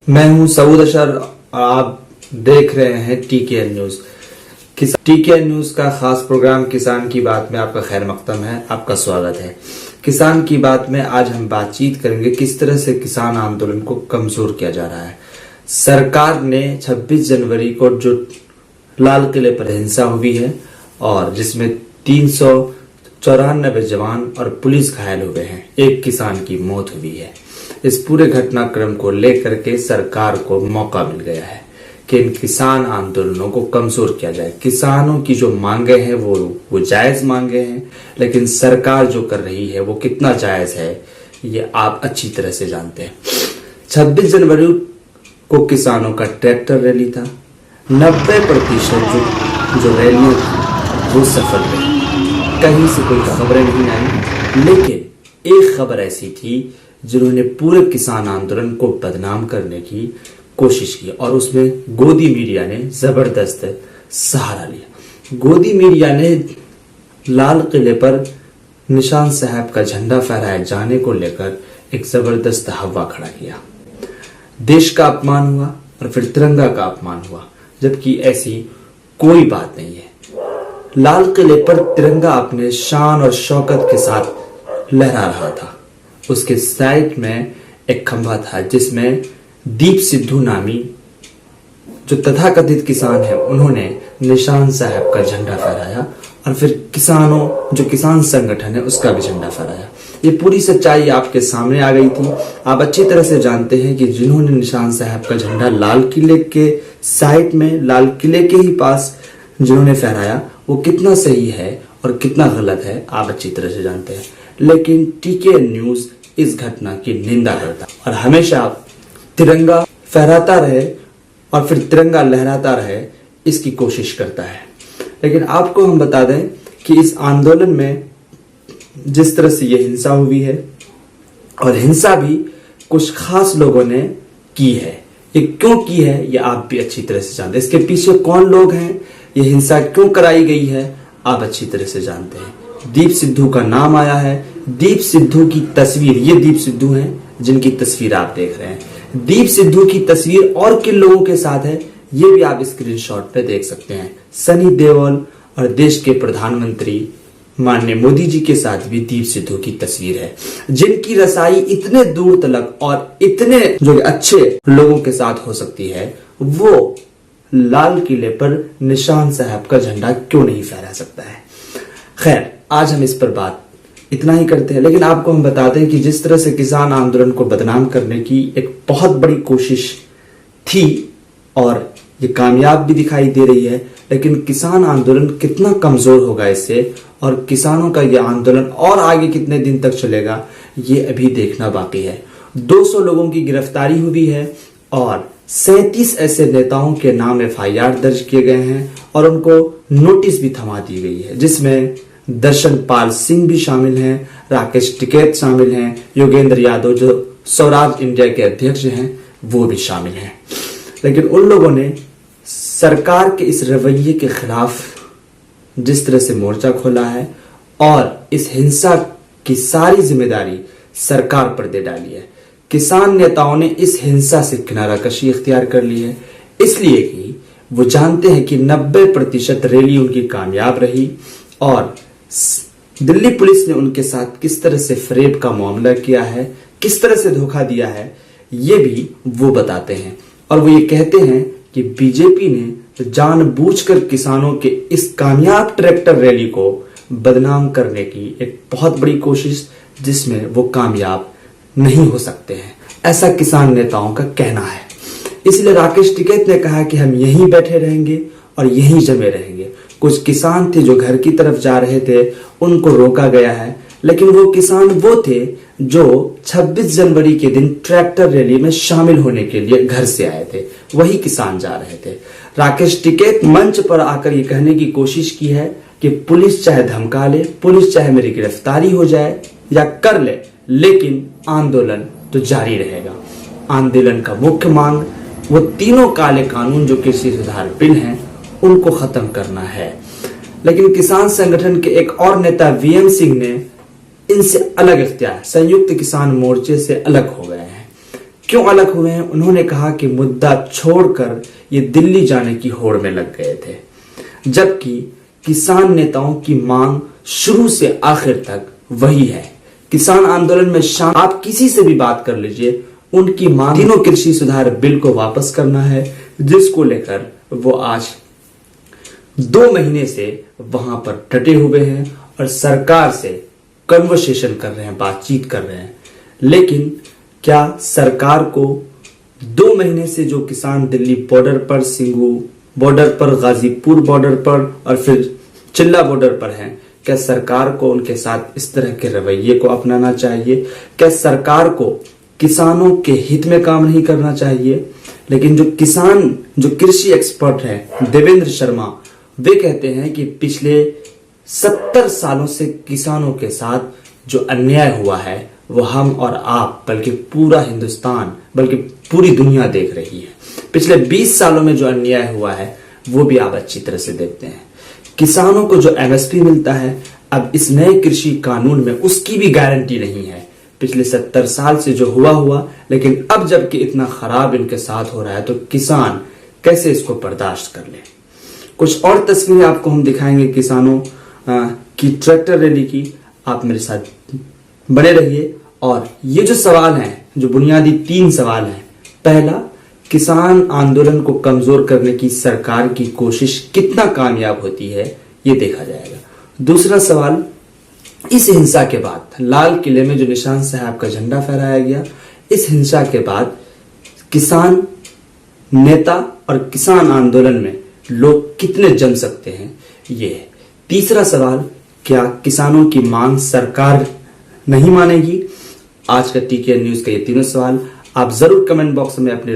मैं हूं सऊद अशर और आप देख रहे हैं टीकेएन न्यूज। टीकेएन न्यूज का खास प्रोग्राम किसान की बात में आपका खैर मकदम है, आपका स्वागत है। किसान की बात में आज हम बातचीत करेंगे किस तरह से किसान आंदोलन को कमजोर किया जा रहा है। सरकार ने 26 जनवरी को जो लाल किले पर हिंसा हुई है और जिसमें 394 जवान और पुलिस घायल हुए हैं, एक किसान की मौत हुई है। इस पूरे घटनाक्रम को लेकर के सरकार को मौका मिल गया है कि इन किसान आंदोलनों को कमजोर किया जाए। किसानों की जो मांगे हैं वो जायज मांगे हैं, लेकिन सरकार जो कर रही है वो कितना जायज है ये आप अच्छी तरह से जानते हैं। 26 जनवरी को किसानों का ट्रैक्टर रैली था। 90% जो रैलियां थी वो सफल रही, कहीं से कोई खबरें नहीं आई। लेकिन एक खबर ऐसी थी जिन्होंने पूरे किसान आंदोलन को बदनाम करने की कोशिश की और उसमें गोदी मीडिया ने जबरदस्त सहारा लिया। गोदी मीडिया ने लाल किले पर निशान साहब का झंडा फहराए जाने को लेकर एक जबरदस्त हवा खड़ा किया। देश का अपमान हुआ और फिर तिरंगा का अपमान हुआ, जबकि ऐसी कोई बात नहीं है। लाल किले पर तिरंगा अपने शान और शौकत के साथ लहरा रहा था। उसके साइड में एक खंभा था जिसमें दीप सिद्धू नामी जो तथाकथित किसान है उन्होंने निशान साहब का झंडा फहराया और फिर जो किसान संगठन है उसका भी झंडा फहराया। ये पूरी सच्चाई आपके सामने आ गई थी। आप अच्छी तरह से जानते हैं कि जिन्होंने निशान साहब का झंडा लाल किले के साइड में, लाल किले के ही पास जिन्होंने फहराया वो कितना सही है और कितना गलत है आप अच्छी तरह से जानते हैं। लेकिन टीकेएन न्यूज इस घटना की निंदा करता और हमेशा तिरंगा फहराता रहे और फिर तिरंगा लहराता रहे इसकी कोशिश करता है। लेकिन आपको हम बता दें कि इस आंदोलन में जिस तरह से ये हिंसा हुई है और हिंसा भी कुछ खास लोगों ने की है, ये क्यों की है ये आप भी अच्छी तरह से जानते हैं। इसके पीछे कौन लोग हैं, ये हिंसा क्यों कराई गई है आप अच्छी तरह से जानते हैं। दीप सिद्धू का नाम आया है। दीप सिद्धू की तस्वीर, ये दीप सिद्धू हैं जिनकी तस्वीर आप देख रहे हैं। दीप सिद्धू की तस्वीर और किन लोगों के साथ है ये भी आप स्क्रीनशॉट पे देख सकते हैं। सनी देओल और देश के प्रधानमंत्री माननीय मोदी जी के साथ भी दीप सिद्धू की तस्वीर है, जिनकी रसाई इतने दूर तलक और इतने जो अच्छे लोगों के साथ हो सकती है, वो लाल किले पर निशान साहब का झंडा क्यों नहीं फहरा सकता है। खैर, आज हम इस पर बात इतना ही करते हैं, लेकिन आपको हम बताते हैं कि जिस तरह से किसान आंदोलन को बदनाम करने की एक बहुत बड़ी कोशिश थी और ये कामयाब भी दिखाई दे रही है, लेकिन किसान आंदोलन कितना कमजोर होगा इससे और किसानों का ये आंदोलन और आगे कितने दिन तक चलेगा ये अभी देखना बाकी है। 200 लोगों की गिरफ्तारी हुई है और 37 ऐसे नेताओं के नाम FIR दर्ज किए गए हैं और उनको नोटिस भी थमा दी गई है, जिसमें दर्शनपाल सिंह भी शामिल हैं, राकेश टिकैत शामिल हैं, योगेंद्र यादव जो स्वराज इंडिया के अध्यक्ष हैं वो भी शामिल हैं। लेकिन उन लोगों ने सरकार के इस रवैये के खिलाफ जिस तरह से मोर्चा खोला है और इस हिंसा की सारी जिम्मेदारी सरकार पर दे डाली है। किसान नेताओं ने इस हिंसा से किनारा कशी इख्तियार कर ली है, इसलिए कि वो जानते हैं कि 90% रैली उनकी कामयाब रही और दिल्ली पुलिस ने उनके साथ किस तरह से फरेब का मामला किया है, किस तरह से धोखा दिया है, ये भी वो बताते हैं। और वो ये कहते हैं कि बीजेपी ने जानबूझकर किसानों के इस कामयाब ट्रैक्टर रैली को बदनाम करने की एक बहुत बड़ी कोशिश, जिसमें वो कामयाब नहीं हो सकते हैं, ऐसा किसान नेताओं का कहना है। इसलिए राकेश टिकैत ने कहा कि हम यहीं बैठे रहेंगे और यहीं जमे रहेंगे। कुछ किसान थे जो घर की तरफ जा रहे थे, उनको रोका गया है, लेकिन वो किसान वो थे जो 26 जनवरी के दिन ट्रैक्टर रैली में शामिल होने के लिए घर से आए थे, वही किसान जा रहे थे। राकेश टिकैत मंच पर आकर ये कहने की कोशिश की है कि पुलिस चाहे धमका ले, पुलिस चाहे मेरी गिरफ्तारी हो जाए या कर ले, लेकिन आंदोलन तो जारी रहेगा। आंदोलन का मुख्य मांग वो तीनों काले कानून जो कृषि सुधार बिल हैं उनको खत्म करना है। लेकिन किसान संगठन के एक और नेता VM सिंह ने इनसे अलग इख्तियार, संयुक्त किसान मोर्चे से अलग हो गए हैं। क्यों अलग हुए हैं? उन्होंने कहा कि मुद्दा छोड़कर ये दिल्ली जाने की होड़ में लग गए थे, जबकि किसान नेताओं की मांग शुरू से आखिर तक वही है। किसान आंदोलन में शामिल आप किसी से भी बात कर लीजिए, उनकी मांग तीनों कृषि सुधार बिल को वापस करना है, जिसको लेकर वो आज 2 महीने से वहां पर डटे हुए हैं और सरकार से कन्वर्सेशन कर रहे हैं, बातचीत कर रहे हैं। लेकिन क्या सरकार को 2 महीने से जो किसान दिल्ली बॉर्डर पर, सिंगू बॉर्डर पर, गाजीपुर बॉर्डर पर और फिर चिल्ला बॉर्डर पर हैं, क्या सरकार को उनके साथ इस तरह के रवैये को अपनाना चाहिए? क्या सरकार को किसानों के हित में काम नहीं करना चाहिए? लेकिन जो कृषि एक्सपर्ट है देवेंद्र शर्मा, वे कहते हैं कि पिछले 70 सालों से किसानों के साथ जो अन्याय हुआ है वो हम और आप, बल्कि पूरा हिंदुस्तान, बल्कि पूरी दुनिया देख रही है। पिछले 20 सालों में जो अन्याय हुआ है वो भी आप अच्छी तरह से देखते हैं। किसानों को जो एमएसपी मिलता है अब इस नए कृषि कानून में उसकी भी गारंटी नहीं है। पिछले 70 साल से जो हुआ, लेकिन अब जबकि इतना खराब इनके साथ हो रहा है तो किसान कैसे इसको बर्दाश्त कर ले। कुछ और तस्वीरें आपको हम दिखाएंगे किसानों की ट्रैक्टर रैली की। आप मेरे साथ बने रहिए। और ये जो सवाल हैं, जो बुनियादी 3 सवाल हैं, पहला, किसान आंदोलन को कमजोर करने की सरकार की कोशिश कितना कामयाब होती है, ये देखा जाएगा। दूसरा सवाल, इस हिंसा के बाद लाल किले में जो निशान साहब का झंडा फहराया गया, इस हिंसा के बाद किसान नेता और किसान आंदोलन में लोग कितने जम सकते हैं, ये है। तीसरा सवाल, क्या किसानों की मांग सरकार नहीं मानेगी? आज का टीके न्यूज का ये तीनों सवाल आप जरूर कमेंट बॉक्स में अपने